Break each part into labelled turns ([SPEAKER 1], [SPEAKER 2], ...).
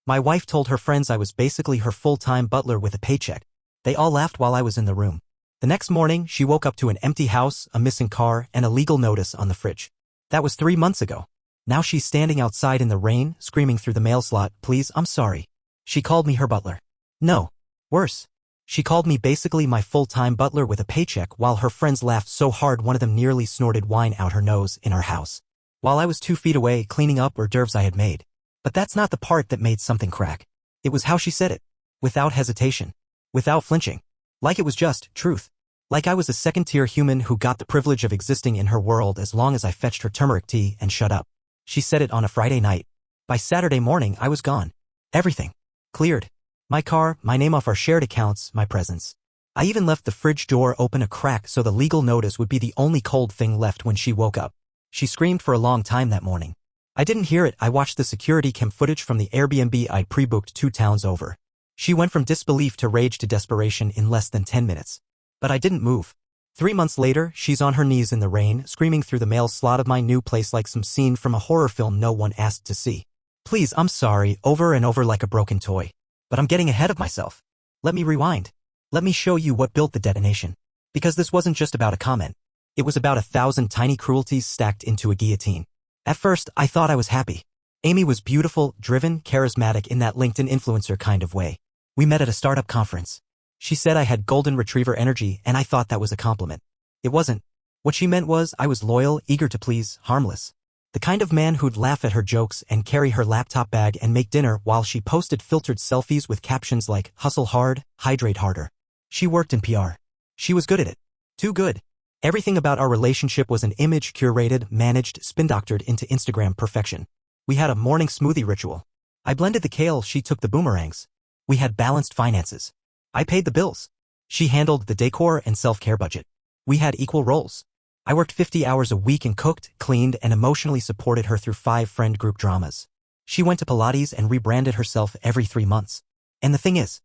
[SPEAKER 1] My wife told her friends I was basically her full-time butler with a paycheck. They all laughed while I was in the room. The next morning, she woke up to an empty house, a missing car, and a legal notice on the fridge. That was 3 months ago. Now she's standing outside in the rain, screaming through the mail slot, "Please, I'm sorry." She called me her butler. No. Worse. She called me basically my full-time butler with a paycheck while her friends laughed so hard one of them nearly snorted wine out her nose in our house. While I was 2 feet away cleaning up hors d'oeuvres I had made. But that's not the part that made something crack. It was how she said it. Without hesitation. Without flinching. Like it was just truth. Like I was a second-tier human who got the privilege of existing in her world as long as I fetched her turmeric tea and shut up. She said it on a Friday night. By Saturday morning I was gone. Everything. Cleared. My car, my name off our shared accounts, my presence. I even left the fridge door open a crack so the legal notice would be the only cold thing left when she woke up. She screamed for a long time that morning. I didn't hear it. I watched the security cam footage from the Airbnb I'd pre-booked 2 towns over. She went from disbelief to rage to desperation in less than 10 minutes. But I didn't move. 3 months later, she's on her knees in the rain, screaming through the mail slot of my new place like some scene from a horror film no one asked to see. "Please, I'm sorry," over and over like a broken toy. But I'm getting ahead of myself. Let me rewind. Let me show you what built the detonation. Because this wasn't just about a comment. It was about 1,000 tiny cruelties stacked into a guillotine. At first, I thought I was happy. Amy was beautiful, driven, charismatic in that LinkedIn influencer kind of way. We met at a startup conference. She said I had golden retriever energy and I thought that was a compliment. It wasn't. What she meant was I was loyal, eager to please, harmless. The kind of man who'd laugh at her jokes and carry her laptop bag and make dinner while she posted filtered selfies with captions like, "Hustle hard, hydrate harder." She worked in PR. She was good at it. Too good. Everything about our relationship was an image curated, managed, spin-doctored into Instagram perfection. We had a morning smoothie ritual. I blended the kale, she took the boomerangs. We had balanced finances. I paid the bills. She handled the decor and self-care budget. We had equal roles. I worked 50 hours a week and cooked, cleaned, and emotionally supported her through 5 friend group dramas. She went to Pilates and rebranded herself every 3 months. And the thing is,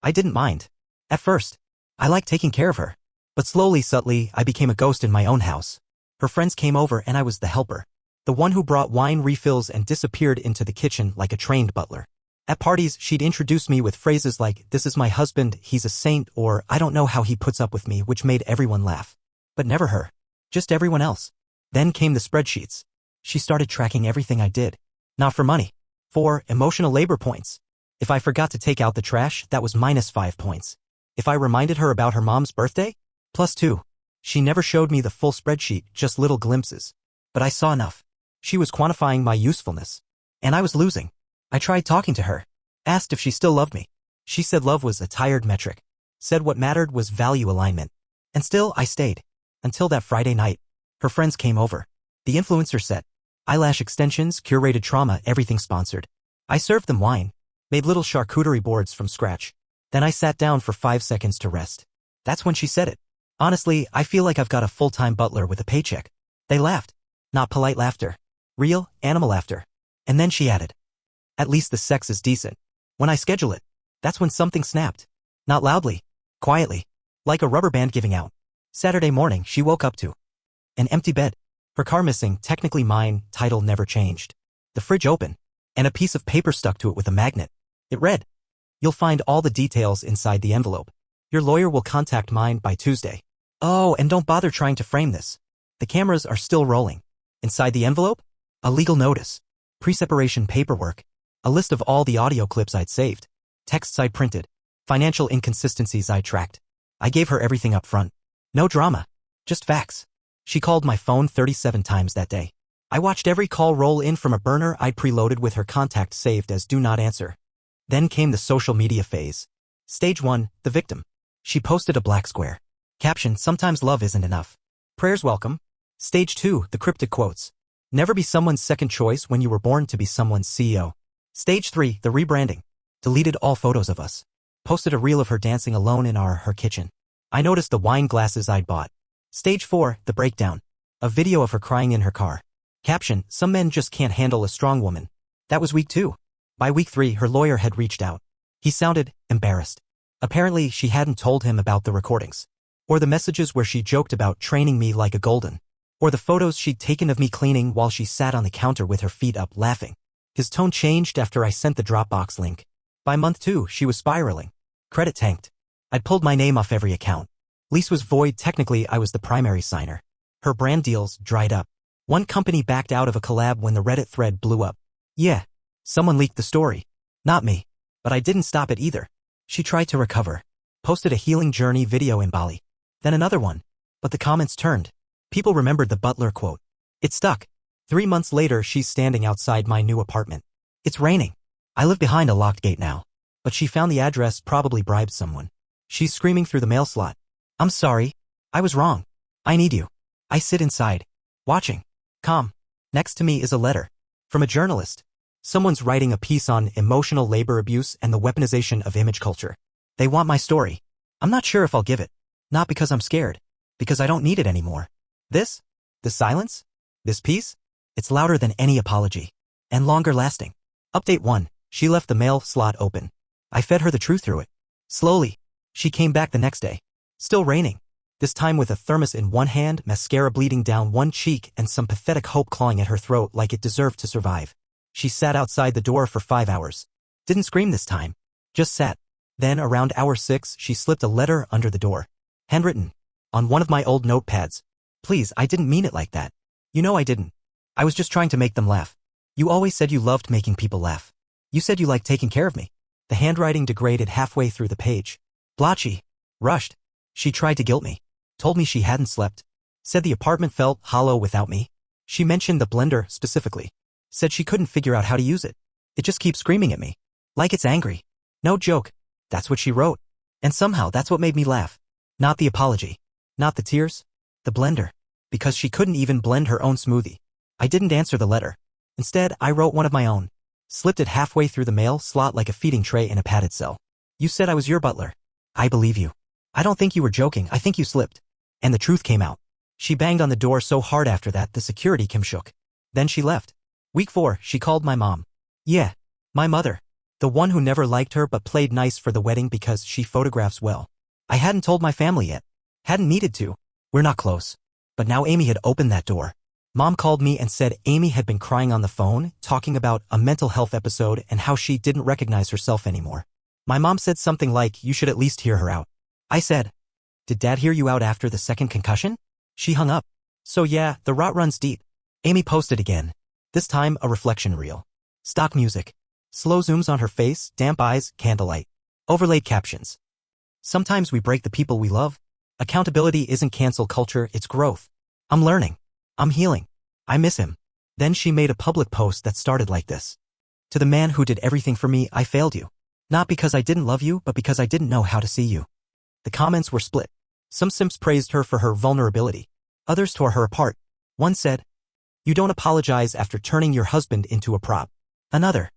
[SPEAKER 1] I didn't mind. At first, I liked taking care of her. But slowly, subtly, I became a ghost in my own house. Her friends came over and I was the helper. The one who brought wine refills and disappeared into the kitchen like a trained butler. At parties, she'd introduce me with phrases like, "This is my husband, he's a saint," or "I don't know how he puts up with me," which made everyone laugh. But never her. Just everyone else. Then came the spreadsheets. She started tracking everything I did. Not for money. For emotional labor points. If I forgot to take out the trash, that was -5 points. If I reminded her about her mom's birthday, +2. She never showed me the full spreadsheet, just little glimpses. But I saw enough. She was quantifying my usefulness. And I was losing. I tried talking to her. Asked if she still loved me. She said love was a tired metric. Said what mattered was value alignment. And still, I stayed. Until that Friday night. Her friends came over. The influencer set. Eyelash extensions, curated trauma, everything sponsored. I served them wine. Made little charcuterie boards from scratch. Then I sat down for 5 seconds to rest. That's when she said it. "Honestly, I feel like I've got a full-time butler with a paycheck." They laughed. Not polite laughter. Real, animal laughter. And then she added, "At least the sex is decent. When I schedule it." That's when something snapped. Not loudly. Quietly. Like a rubber band giving out. Saturday morning, she woke up to an empty bed. Her car missing, technically mine, title never changed. The fridge open. And a piece of paper stuck to it with a magnet. It read, "You'll find all the details inside the envelope. Your lawyer will contact mine by Tuesday. Oh, and don't bother trying to frame this. The cameras are still rolling." Inside the envelope? A legal notice. Pre-separation paperwork. A list of all the audio clips I'd saved. Texts I'd printed. Financial inconsistencies I'd tracked. I gave her everything up front. No drama. Just facts. She called my phone 37 times that day. I watched every call roll in from a burner I'd preloaded with her contact saved as do not answer. Then came the social media phase. Stage 1, the victim. She posted a black square. Caption, "Sometimes love isn't enough. Prayers welcome." Stage 2, the cryptic quotes. "Never be someone's second choice when you were born to be someone's CEO." Stage 3, the rebranding. Deleted all photos of us. Posted a reel of her dancing alone in her kitchen. I noticed the wine glasses I'd bought. Stage 4, the breakdown. A video of her crying in her car. Caption, "Some men just can't handle a strong woman." That was week 2. By week 3, her lawyer had reached out. He sounded embarrassed. Apparently, she hadn't told him about the recordings. Or the messages where she joked about training me like a golden. Or the photos she'd taken of me cleaning while she sat on the counter with her feet up laughing. His tone changed after I sent the Dropbox link. By month 2, she was spiraling. Credit tanked. I'd pulled my name off every account. Lease was void. Technically, I was the primary signer. Her brand deals dried up. One company backed out of a collab when the Reddit thread blew up. Yeah, someone leaked the story. Not me. But I didn't stop it either. She tried to recover. Posted a healing journey video in Bali. Then another one. But the comments turned. People remembered the Butler quote. It stuck. 3 months later, she's standing outside my new apartment. It's raining. I live behind a locked gate now. But she found the address, probably bribed someone. She's screaming through the mail slot. I'm sorry. I was wrong. I need you. I sit inside. Watching. Calm. Next to me is a letter. From a journalist. Someone's writing a piece on emotional labor abuse and the weaponization of image culture. They want my story. I'm not sure if I'll give it. Not because I'm scared. Because I don't need it anymore. This silence? This piece? It's louder than any apology. And longer lasting. Update 1. She left the mail slot open. I fed her the truth through it. Slowly. She came back the next day. Still raining. This time with a thermos in one hand, mascara bleeding down one cheek, and some pathetic hope clawing at her throat like it deserved to survive. She sat outside the door for 5 hours. Didn't scream this time. Just sat. Then, around hour 6, she slipped a letter under the door. Handwritten. On one of my old notepads. Please, I didn't mean it like that. You know I didn't. I was just trying to make them laugh. You always said you loved making people laugh. You said you liked taking care of me. The handwriting degraded halfway through the page. Blotchy. Rushed. She tried to guilt me. Told me she hadn't slept. Said the apartment felt hollow without me. She mentioned the blender specifically. Said she couldn't figure out how to use it. It just keeps screaming at me. Like it's angry. No joke. That's what she wrote. And somehow that's what made me laugh. Not the apology. Not the tears. The blender. Because she couldn't even blend her own smoothie. I didn't answer the letter. Instead, I wrote one of my own. Slipped it halfway through the mail slot like a feeding tray in a padded cell. You said I was your butler. I believe you. I don't think you were joking. I think you slipped. And the truth came out. She banged on the door so hard after that the security cam shook. Then she left. Week 4, she called my mom. Yeah, my mother. The one who never liked her but played nice for the wedding because she photographs well. I hadn't told my family yet. Hadn't needed to. We're not close. But now Amy had opened that door. Mom called me and said Amy had been crying on the phone, talking about a mental health episode and how she didn't recognize herself anymore. My mom said something like, you should at least hear her out. I said, did Dad hear you out after the second concussion? She hung up. So yeah, the rot runs deep. Amy posted again. This time a reflection reel. Stock music. Slow zooms on her face, damp eyes, candlelight. Overlaid captions. Sometimes we break the people we love. Accountability isn't cancel culture, it's growth. I'm learning. I'm healing. I miss him. Then she made a public post that started like this. To the man who did everything for me, I failed you. Not because I didn't love you, but because I didn't know how to see you. The comments were split. Some simps praised her for her vulnerability. Others tore her apart. One said, you don't apologize after turning your husband into a prop. Another,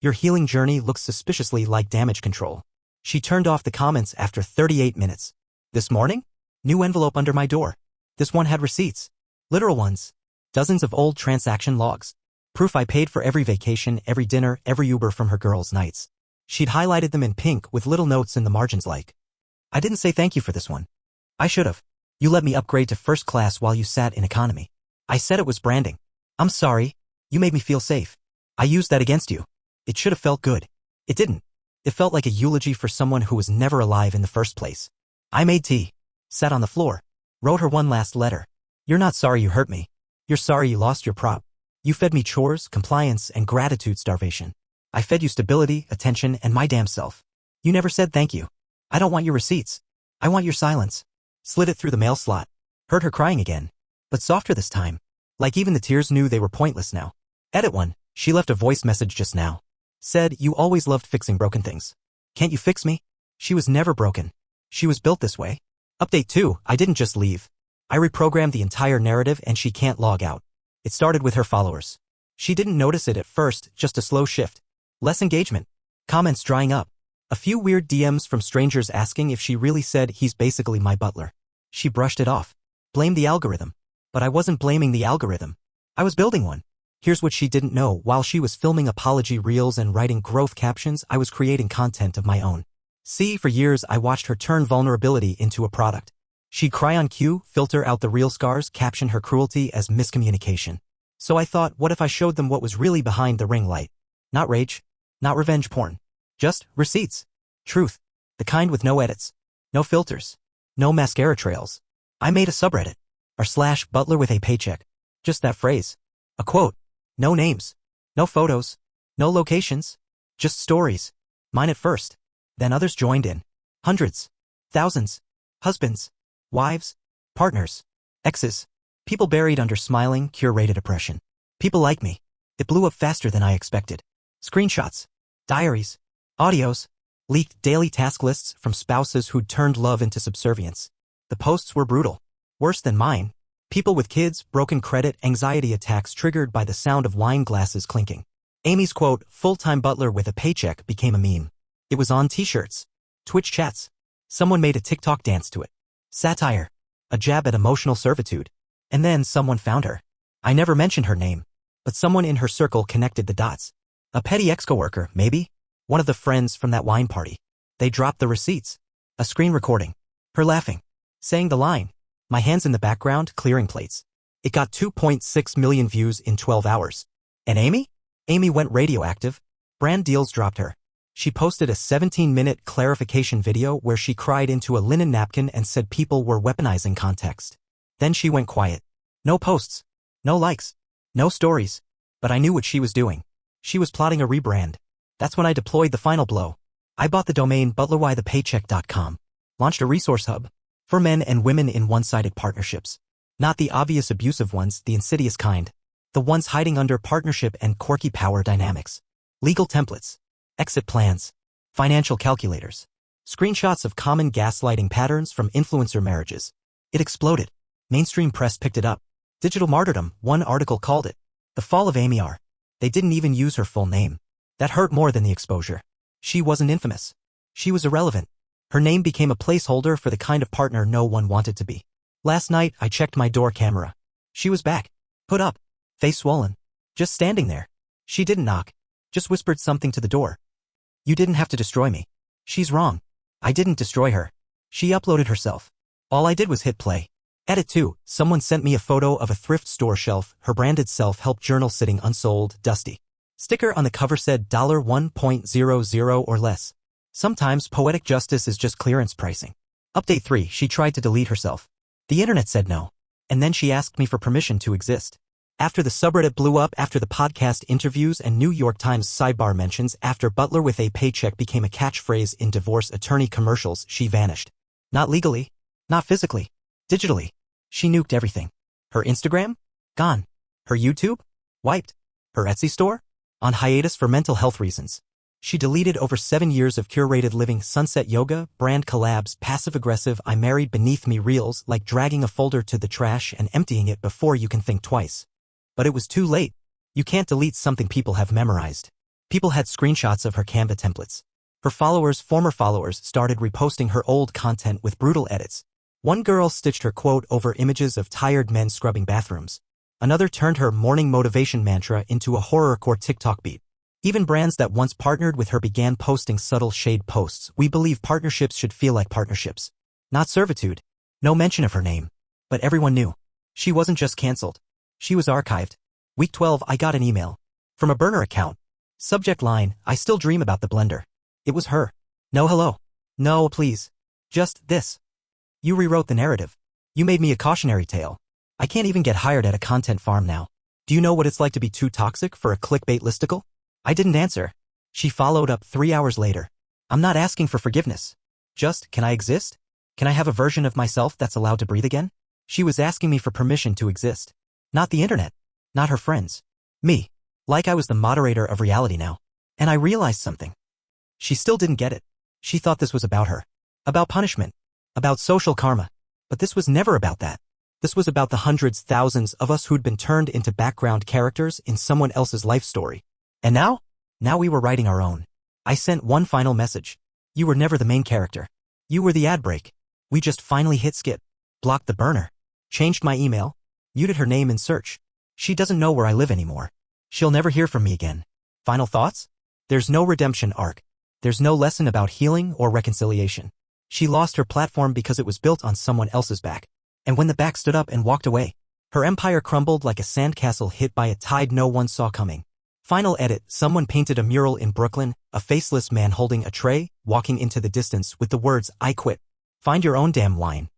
[SPEAKER 1] your healing journey looks suspiciously like damage control. She turned off the comments after 38 minutes. This morning? New envelope under my door. This one had receipts. Literal ones. Dozens of old transaction logs. Proof I paid for every vacation, every dinner, every Uber from her girls' nights. She'd highlighted them in pink with little notes in the margins like, I didn't say thank you for this one. I should have. You let me upgrade to first class while you sat in economy. I said it was branding. I'm sorry. You made me feel safe. I used that against you. It should have felt good. It didn't. It felt like a eulogy for someone who was never alive in the first place. I made tea. Sat on the floor. Wrote her one last letter. You're not sorry you hurt me. You're sorry you lost your prop. You fed me chores, compliance, and gratitude starvation. I fed you stability, attention, and my damn self. You never said thank you. I don't want your receipts. I want your silence. Slid it through the mail slot. Heard her crying again. But softer this time. Like even the tears knew they were pointless now. Edit 1. She left a voice message just now. Said, you always loved fixing broken things. Can't you fix me? She was never broken. She was built this way. Update 2. I didn't just leave. I reprogrammed the entire narrative and she can't log out. It started with her followers. She didn't notice it at first, just a slow shift. Less engagement. Comments drying up. A few weird DMs from strangers asking if she really said he's basically my butler. She brushed it off. Blamed the algorithm. But I wasn't blaming the algorithm. I was building one. Here's what she didn't know. While she was filming apology reels and writing growth captions, I was creating content of my own. See, for years I watched her turn vulnerability into a product. She'd cry on cue, filter out the real scars, caption her cruelty as miscommunication. So I thought, what if I showed them what was really behind the ring light? Not rage. Not revenge porn. Just receipts. Truth. The kind with no edits. No filters. No mascara trails. I made a subreddit. r/Butler with a paycheck. Just that phrase. A quote. No names. No photos. No locations. Just stories. Mine at first. Then others joined in. Hundreds. Thousands. Husbands. Wives. Partners. Exes. People buried under smiling, curated oppression. People like me. It blew up faster than I expected. Screenshots. Diaries. Audios. Leaked daily task lists from spouses who'd turned love into subservience. The posts were brutal. Worse than mine. People with kids, broken credit, anxiety attacks triggered by the sound of wine glasses clinking. Amy's quote, full-time butler with a paycheck, became a meme. It was on t-shirts. Twitch chats. Someone made a TikTok dance to it. Satire. A jab at emotional servitude. And then someone found her. I never mentioned her name, but someone in her circle connected the dots. A petty ex-coworker, maybe? One of the friends from that wine party. They dropped the receipts. A screen recording. Her laughing. Saying the line. My hands in the background, clearing plates. It got 2.6 million views in 12 hours. And Amy? Amy went radioactive. Brand deals dropped her. She posted a 17-minute clarification video where she cried into a linen napkin and said people were weaponizing context. Then she went quiet. No posts. No likes. No stories. But I knew what she was doing. She was plotting a rebrand. That's when I deployed the final blow. I bought the domain butlerwhythepaycheck.com. Launched a resource hub. For men and women in one-sided partnerships. Not the obvious abusive ones, the insidious kind. The ones hiding under partnership and quirky power dynamics. Legal templates. Exit plans. Financial calculators. Screenshots of common gaslighting patterns from influencer marriages. It exploded. Mainstream press picked it up. Digital martyrdom, one article called it. The fall of Amy R. They didn't even use her full name. That hurt more than the exposure. She wasn't infamous. She was irrelevant. Her name became a placeholder for the kind of partner no one wanted to be. Last night, I checked my door camera. She was back. Hood up. Face swollen. Just standing there. She didn't knock. Just whispered something to the door. You didn't have to destroy me. She's wrong. I didn't destroy her. She uploaded herself. All I did was hit play. Edit 2. Someone sent me a photo of a thrift store shelf, her branded self-help journal sitting unsold, dusty. Sticker on the cover said $1.00 or less. Sometimes poetic justice is just clearance pricing. Update 3. She tried to delete herself. The internet said no. And then she asked me for permission to exist. After the subreddit blew up, after the podcast interviews and New York Times sidebar mentions, after Butler with a paycheck became a catchphrase in divorce attorney commercials, she vanished. Not legally. Not physically. Digitally. She nuked everything. Her Instagram? Gone. Her YouTube? Wiped. Her Etsy store? On hiatus for mental health reasons. She deleted over 7 years of curated living, sunset yoga, brand collabs, passive-aggressive I married beneath me reels, like dragging a folder to the trash and emptying it before you can think twice. But it was too late. You can't delete something people have memorized. People had screenshots of her Canva templates. Her followers, former followers, started reposting her old content with brutal edits. One girl stitched her quote over images of tired men scrubbing bathrooms. Another turned her morning motivation mantra into a horrorcore TikTok beat. Even brands that once partnered with her began posting subtle shade posts. We believe partnerships should feel like partnerships. Not servitude. No mention of her name. But everyone knew. She wasn't just canceled. She was archived. Week 12, I got an email. From a burner account. Subject line, I still dream about the blender. It was her. No hello. No please. Just this. You rewrote the narrative. You made me a cautionary tale. I can't even get hired at a content farm now. Do you know what it's like to be too toxic for a clickbait listicle? I didn't answer. She followed up 3 hours later. I'm not asking for forgiveness. Just, can I exist? Can I have a version of myself that's allowed to breathe again? She was asking me for permission to exist. Not the internet. Not her friends. Me. Like I was the moderator of reality now. And I realized something. She still didn't get it. She thought this was about her. About punishment. About social karma. But this was never about that. This was about the hundreds, thousands of us who'd been turned into background characters in someone else's life story. And now? Now we were writing our own. I sent one final message. You were never the main character. You were the ad break. We just finally hit skip. Blocked the burner. Changed my email. Muted her name in search. She doesn't know where I live anymore. She'll never hear from me again. Final thoughts? There's no redemption arc. There's no lesson about healing or reconciliation. She lost her platform because it was built on someone else's back. And when the back stood up and walked away, her empire crumbled like a sandcastle hit by a tide no one saw coming. Final edit, someone painted a mural in Brooklyn, a faceless man holding a tray, walking into the distance with the words, "I quit." Find your own damn line.